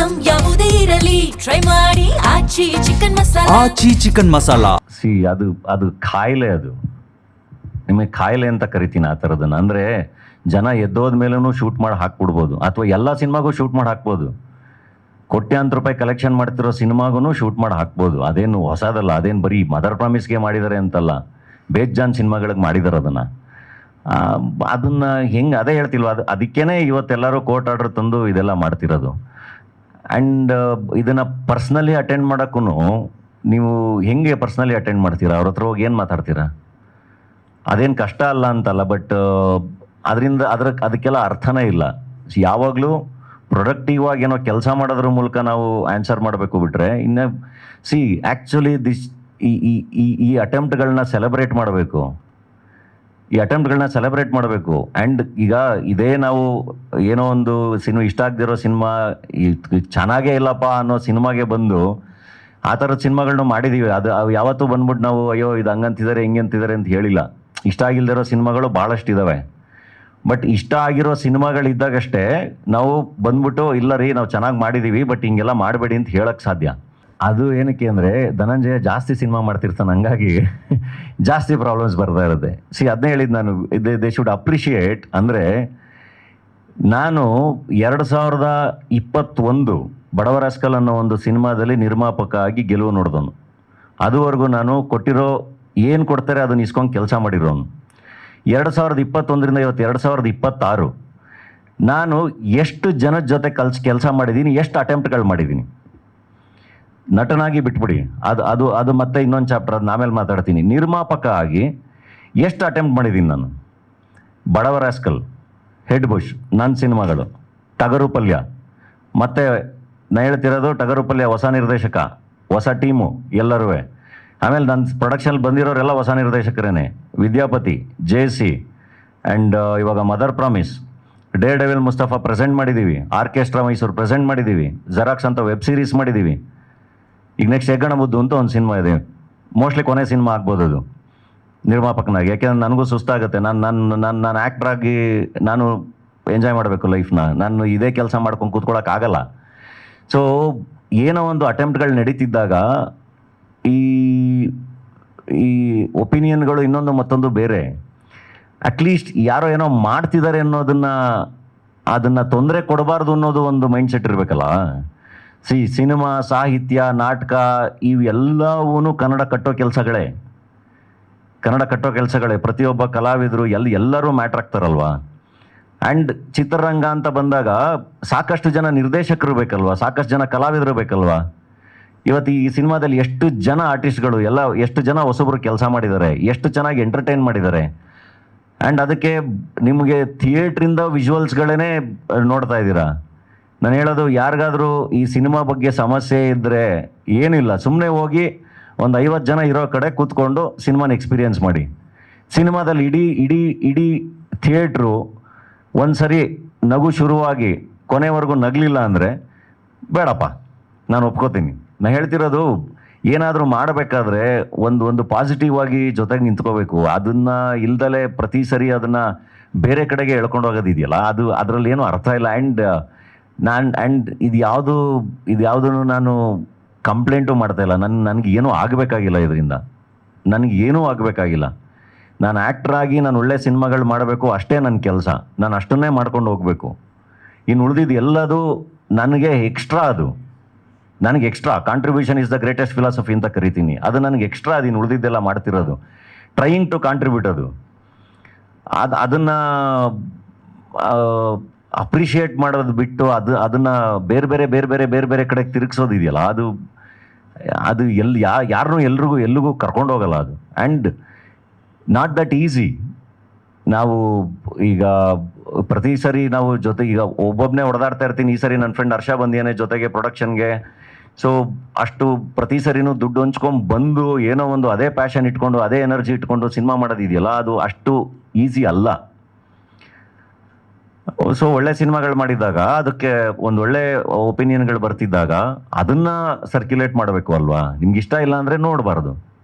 Item ಯಾವುದೇ ಇರಲಿ try ಮಾಡಿ ಆಚಿ ಚಿಕನ್ ಮಸಾಲಾ. ಆಚಿ ಚಿಕನ್ ಮಸಾಲಾ ಅದು ಕಾಯಿಲೆ. ಅದು ನಿಮಗೆ ಕಾಯಿಲೆ ಅಂತ ಕರಿತೀನಿ ಆ ಥರದನ್ನ. ಅಂದರೆ ಜನ ಎದ್ದೋದ ಮೇಲೂ ಶೂಟ್ ಮಾಡಿ ಹಾಕ್ಬಿಡ್ಬೋದು, ಅಥವಾ ಎಲ್ಲ ಸಿನಿಮಾಗೂ ಶೂಟ್ ಮಾಡಿ ಹಾಕ್ಬೋದು. ಕೋಟ್ಯಾಂತರ ರೂಪಾಯಿ ಕಲೆಕ್ಷನ್ ಮಾಡ್ತಿರೋ ಸಿನಿಮಾಗೂ ಶೂಟ್ ಮಾಡಿ ಹಾಕ್ಬೋದು. ಅದೇನು ಹೊಸದಲ್ಲ. ಅದೇನು ಬರೀ ಮದರ್ ಪ್ರಾಮಿಸ್ಗೆ ಮಾಡಿದ್ದಾರೆ ಅಂತಲ್ಲ, ಬೇಜಾನ್ ಸಿನಿಮಾಗಳಿಗೆ ಮಾಡಿದ್ದಾರೆ ಅದನ್ನು ಹೆಂಗೆ ಅದೇ ಹೇಳ್ತಿಲ್ವ. ಅದಕ್ಕೇ ಇವತ್ತೆಲ್ಲರೂ ಕೋರ್ಟ್ ಆರ್ಡರ್ ತಂದು ಇದೆಲ್ಲ ಮಾಡ್ತಿರೋದು. ಆ್ಯಂಡ್ ಇದನ್ನು ಪರ್ಸ್ನಲಿ ಅಟೆಂಡ್ ಮಾಡೋಕ್ಕೂ ನೀವು ಹೆಂಗೆ ಪರ್ಸ್ನಲಿ ಅಟೆಂಡ್ ಮಾಡ್ತೀರಾ? ಅವ್ರ ಹತ್ರ ಹೋಗಿ ಏನು ಮಾತಾಡ್ತೀರಾ? ಅದೇನು ಕಷ್ಟ ಅಲ್ಲ ಅಂತಲ್ಲ, ಬಟ್ ಅದರಿಂದ ಅದಕ್ಕೆಲ್ಲ ಅರ್ಥನೇ ಇಲ್ಲ. ಯಾವಾಗಲೂ ಪ್ರೊಡಕ್ಟಿವ್ ಆಗಿ ಏನೋ ಕೆಲಸ ಮಾಡೋದ್ರ ಮೂಲಕ ನಾವು ಆನ್ಸರ್ ಮಾಡಬೇಕು ಬಿಟ್ರೆ, ಇನ್ನು ಆ್ಯಕ್ಚುಲಿ ಈ ಅಟೆಂಪ್ಟ್ಗಳನ್ನ ಸೆಲೆಬ್ರೇಟ್ ಮಾಡಬೇಕು. ಆ್ಯಂಡ್ ಈಗ ಇದೇ ನಾವು ಏನೋ ಒಂದು ಇಷ್ಟ ಆಗದಿರೋ ಸಿನಿಮಾ, ಚೆನ್ನಾಗೇ ಇಲ್ಲಪ್ಪ ಅನ್ನೋ ಸಿನಿಮಾಗೆ ಬಂದು ಆ ಥರದ ಸಿನಿಮಾಗಳನ್ನ ಮಾಡಿದ್ದೀವಿ. ಅವು ಯಾವತ್ತೂ ಬಂದ್ಬಿಟ್ಟು ನಾವು ಅಯ್ಯೋ ಇದು ಹಂಗಂತಿದ್ದಾರೆ ಹಿಂಗಂತಿದ್ದಾರೆ ಅಂತ ಹೇಳಿಲ್ಲ. ಇಷ್ಟ ಆಗಿಲ್ದಿರೋ ಸಿನಿಮಾಗಳು ಭಾಳಷ್ಟು ಇದ್ದಾವೆ. ಬಟ್ ಇಷ್ಟ ಆಗಿರೋ ಸಿನಿಮಾಗಳಿದ್ದಾಗಷ್ಟೇ ನಾವು ಬಂದ್ಬಿಟ್ಟು ಇಲ್ಲ ರೀ ನಾವು ಚೆನ್ನಾಗಿ ಮಾಡಿದ್ದೀವಿ ಬಟ್ ಹಿಂಗೆಲ್ಲ ಮಾಡಬೇಡಿ ಅಂತ ಹೇಳೋಕ್ಕೆ ಸಾಧ್ಯ. ಅದು ಏನಕ್ಕೆ ಅಂದರೆ ಧನಂಜಯ ಜಾಸ್ತಿ ಸಿನಿಮಾ ಮಾಡ್ತಿರ್ತಾನೆ, ಹಂಗಾಗಿ ಜಾಸ್ತಿ ಪ್ರಾಬ್ಲಮ್ಸ್ ಬರ್ತಾ ಇರುತ್ತೆ. ಅದನ್ನೇ ಹೇಳಿದ್ದು ನಾನು, ದೇ ಶುಡ್ ಅಪ್ರಿಷಿಯೇಟ್. ಅಂದರೆ ನಾನು 2021 ಬಡವರ ರಾಸ್ಕಲ್ ಅನ್ನೋ ಒಂದು ಸಿನಿಮಾದಲ್ಲಿ ನಿರ್ಮಾಪಕ ಆಗಿ ಗೆಲುವು ನೋಡಿದವನು. ಅದುವರೆಗೂ ನಾನು ಕೊಟ್ಟಿರೋ ಏನು ಕೊಡ್ತಾರೆ ಅದನ್ನು ಇಸ್ಕೊಂಡು ಕೆಲಸ ಮಾಡಿರೋನು. 2021ರಿಂದ ಇವತ್ತು 2026 ನಾನು ಎಷ್ಟು ಜನದ ಜೊತೆ ಕೆಲಸ ಮಾಡಿದ್ದೀನಿ, ಎಷ್ಟು ಅಟೆಂಪ್ಟ್ಗಳು ಮಾಡಿದ್ದೀನಿ. ನಟನಾಗಿ ಬಿಟ್ಬಿಡಿ, ಅದು ಮತ್ತೆ ಇನ್ನೊಂದು ಚಾಪ್ಟರ್, ಅದನ್ನ ಆಮೇಲೆ ಮಾತಾಡ್ತೀನಿ. ನಿರ್ಮಾಪಕ ಆಗಿ ಎಷ್ಟು ಅಟೆಂಪ್ಟ್ ಮಾಡಿದ್ದೀನಿ ನಾನು. ಬಡವರ ರಾಸ್ಕಲ್, ಹೆಡ್ ಬುಷ್, ನನ್ನ ಸಿನಿಮಾಗಳು, ಟಗರು ಪಲ್ಯ, ಮತ್ತು ನಾನು ಹೇಳ್ತಿರೋದು ಟಗರು ಪಲ್ಯ ಹೊಸ ನಿರ್ದೇಶಕ, ಹೊಸ ಟೀಮು ಎಲ್ಲರೂ. ಆಮೇಲೆ ನನ್ನ ಪ್ರೊಡಕ್ಷನಲ್ಲಿ ಬಂದಿರೋರೆಲ್ಲ ಹೊಸ ನಿರ್ದೇಶಕರೇನೆ. ವಿದ್ಯಾಪತಿ, JC, ಆ್ಯಂಡ್ ಇವಾಗ mother promise, Deere devil Mustafa present ಮಾಡಿದ್ದೀವಿ, ಆರ್ಕೆಸ್ಟ್ರಾ ಮೈಸೂರು ಪ್ರೆಸೆಂಟ್ ಮಾಡಿದ್ದೀವಿ, ಜೆರಾಕ್ಸ್ ಅಂತ ವೆಬ್ ಸೀರೀಸ್ ಮಾಡಿದ್ದೀವಿ. ಈಗ ನೆಕ್ಸ್ಟ್ ಹೆಗ್ಗಣ ಬುದ್ದು ಅಂತ ಒಂದು ಸಿನಿಮಾ ಇದೆ. ಮೋಸ್ಟ್ಲಿ ಕೊನೆ ಸಿನಿಮಾ ಆಗ್ಬೋದು ಅದು ನಿರ್ಮಾಪಕನಾಗಿ. ಯಾಕೆಂದ್ರೆ ನನಗೂ ಸುಸ್ತಾಗುತ್ತೆ. ನಾನು ಆ್ಯಕ್ಟ್ರಾಗಿ ನಾನು ಎಂಜಾಯ್ ಮಾಡಬೇಕು ಲೈಫ್ನ. ನಾನು ಇದೇ ಕೆಲಸ ಮಾಡ್ಕೊಂಡು ಕೂತ್ಕೊಳ್ಳೋಕ್ಕಾಗಲ್ಲ. ಸೊ ಏನೋ ಒಂದು ಅಟೆಂಪ್ಟ್ಗಳು ನಡೀತಿದ್ದಾಗ ಈ ಒಪಿನಿಯನ್ಗಳು ಇನ್ನೊಂದು ಮತ್ತೊಂದು ಬೇರೆ. ಅಟ್ಲೀಸ್ಟ್ ಯಾರೋ ಏನೋ ಮಾಡ್ತಿದ್ದಾರೆ ಅದನ್ನು ತೊಂದರೆ ಕೊಡಬಾರ್ದು ಅನ್ನೋದು ಒಂದು ಮೈಂಡ್ ಸೆಟ್ ಇರಬೇಕಲ್ಲ. ಸಿನಿಮಾ, ಸಾಹಿತ್ಯ, ನಾಟಕ ಇವೆಲ್ಲವೂ ಕನ್ನಡ ಕಟ್ಟೋ ಕೆಲಸಗಳೇ. ಪ್ರತಿಯೊಬ್ಬ ಕಲಾವಿದರು ಎಲ್ಲರೂ ಮ್ಯಾಟ್ರ್ ಆಗ್ತಾರಲ್ವಾ. ಆ್ಯಂಡ್ ಚಿತ್ರರಂಗ ಅಂತ ಬಂದಾಗ ಸಾಕಷ್ಟು ಜನ ನಿರ್ದೇಶಕರು ಬೇಕಲ್ವಾ, ಸಾಕಷ್ಟು ಜನ ಕಲಾವಿದರು ಬೇಕಲ್ವಾ. ಇವತ್ತು ಈ ಸಿನಿಮಾದಲ್ಲಿ ಎಷ್ಟು ಜನ ಆರ್ಟಿಸ್ಟ್ಗಳು ಎಷ್ಟು ಜನ ಹೊಸಬ್ರು ಕೆಲಸ ಮಾಡಿದ್ದಾರೆ, ಎಷ್ಟು ಚೆನ್ನಾಗಿ ಎಂಟರ್ಟೈನ್ ಮಾಡಿದ್ದಾರೆ. ಆ್ಯಂಡ್ ಅದಕ್ಕೆ ನಿಮಗೆ ಥಿಯೇಟ್ರಿಂದ ವಿಜುವಲ್ಸ್ಗಳೇ ನೋಡ್ತಾ ಇದ್ದೀರಾ. ನಾನು ಹೇಳೋದು, ಯಾರಿಗಾದರೂ ಈ ಸಿನಿಮಾ ಬಗ್ಗೆ ಸಮಸ್ಯೆ ಇದ್ದರೆ ಏನಿಲ್ಲ, ಸುಮ್ಮನೆ ಹೋಗಿ ಒಂದು 50 ಜನ ಇರೋ ಕಡೆ ಕೂತ್ಕೊಂಡು ಸಿನಿಮಾನ ಎಕ್ಸ್ಪೀರಿಯೆನ್ಸ್ ಮಾಡಿ. ಸಿನಿಮಾದಲ್ಲಿ ಇಡೀ ಥಿಯೇಟ್ರು ಒಂದು ಸರಿ ನಗು ಶುರುವಾಗಿ ಕೊನೆವರೆಗೂ ನಗಲಿಲ್ಲ ಅಂದರೆ ಬೇಡಪ್ಪ, ನಾನು ಒಪ್ಕೋತೀನಿ. ನಾನು ಹೇಳ್ತಿರೋದು, ಏನಾದರೂ ಮಾಡಬೇಕಾದ್ರೆ ಒಂದು ಪಾಸಿಟಿವ್ ಆಗಿ ಜೊತೆಗೆ ನಿಂತ್ಕೋಬೇಕು. ಅದನ್ನು ಇಲ್ದಲೇ ಪ್ರತಿ ಸರಿ ಅದನ್ನು ಬೇರೆ ಕಡೆಗೆ ಎಳ್ಕೊಂಡು ಹೋಗೋದಿದೆಯಲ್ಲ, ಅದರಲ್ಲಿ ಏನೂ ಅರ್ಥ ಇಲ್ಲ. ಆ್ಯಂಡ್ ಇದು ಯಾವುದೂ ನಾನು ಕಂಪ್ಲೇಂಟು ಮಾಡ್ತಾಯಿಲ್ಲ. ನನಗೇನೂ ಆಗಬೇಕಾಗಿಲ್ಲ, ಇದರಿಂದ ನನಗೇನೂ ಆಗಬೇಕಾಗಿಲ್ಲ. ನಾನು ಆ್ಯಕ್ಟ್ರಾಗಿ ನಾನು ಒಳ್ಳೆ ಸಿನಿಮಾಗಳು ಮಾಡಬೇಕು, ಅಷ್ಟೇ ನನ್ನ ಕೆಲಸ. ನಾನು ಅಷ್ಟನ್ನೇ ಮಾಡ್ಕೊಂಡು ಹೋಗಬೇಕು. ಇನ್ನು ಉಳಿದಿದ್ದು ಎಲ್ಲದು ನನಗೆ ಎಕ್ಸ್ಟ್ರಾ. ನನಗೆ extra contribution is the greatest philosophy ಅಂತ ಕರಿತೀನಿ. ಅದು ನನಗೆ ಎಕ್ಸ್ಟ್ರಾ. ಇನ್ನು ಉಳಿದಿದ್ದೆಲ್ಲ ಮಾಡ್ತಿರೋದು ಟ್ರೈಯಿಂಗ್ ಟು ಕಾಂಟ್ರಿಬ್ಯೂಟ್. ಅದನ್ನು ಅಪ್ರಿಷಿಯೇಟ್ ಮಾಡೋದು ಬಿಟ್ಟು ಅದನ್ನು ಬೇರೆ ಬೇರೆ ಕಡೆಗೆ ತಿರುಗಿಸೋದಿದೆಯಲ್ಲ, ಅದು ಯಾರನ್ನೂ ಎಲ್ಲಿಗೂ ಕರ್ಕೊಂಡು ಹೋಗಲ್ಲ ಅದು. And not that easy. ನಾವು ಈಗ ಪ್ರತಿ ಸರಿ ನಾವು ಈಗ ಒಬ್ಬೊಬ್ಬನೇ ಹೊಡೆದಾಡ್ತಾ ಇರ್ತೀನಿ. ಈ ಸರಿ ನನ್ನ ಫ್ರೆಂಡ್ ಹರ್ಷ ಬಂದಿಯಾನೆ ಜೊತೆಗೆ ಪ್ರೊಡಕ್ಷನ್ಗೆ. ಸೊ ಅಷ್ಟು ಪ್ರತಿ ಸರಿನೂ ದುಡ್ಡು ಹಂಚ್ಕೊಂಡು ಬಂದು ಏನೋ ಒಂದು ಅದೇ ಪ್ಯಾಷನ್ ಇಟ್ಕೊಂಡು ಅದೇ ಎನರ್ಜಿ ಇಟ್ಕೊಂಡು ಸಿನಿಮಾ ಮಾಡೋದಿದೆಯಲ್ಲ, ಅದು ಅಷ್ಟು ಈಸಿ ಅಲ್ಲ. ಸೊ ಒಳ್ಳೆ ಸಿನಿಮಾಗಳು ಮಾಡಿದಾಗ, ಅದಕ್ಕೆ ಒಂದು ಒಳ್ಳೆ ಒಪಿನಿಯನ್ಗಳು ಬರ್ತಿದ್ದಾಗ ಅದನ್ನು ಸರ್ಕ್ಯುಲೇಟ್ ಮಾಡಬೇಕು ಅಲ್ವಾ. ನಿಮ್ಗೆ ಇಷ್ಟ ಇಲ್ಲ ಅಂದರೆ ನೋಡಬಾರ್ದು.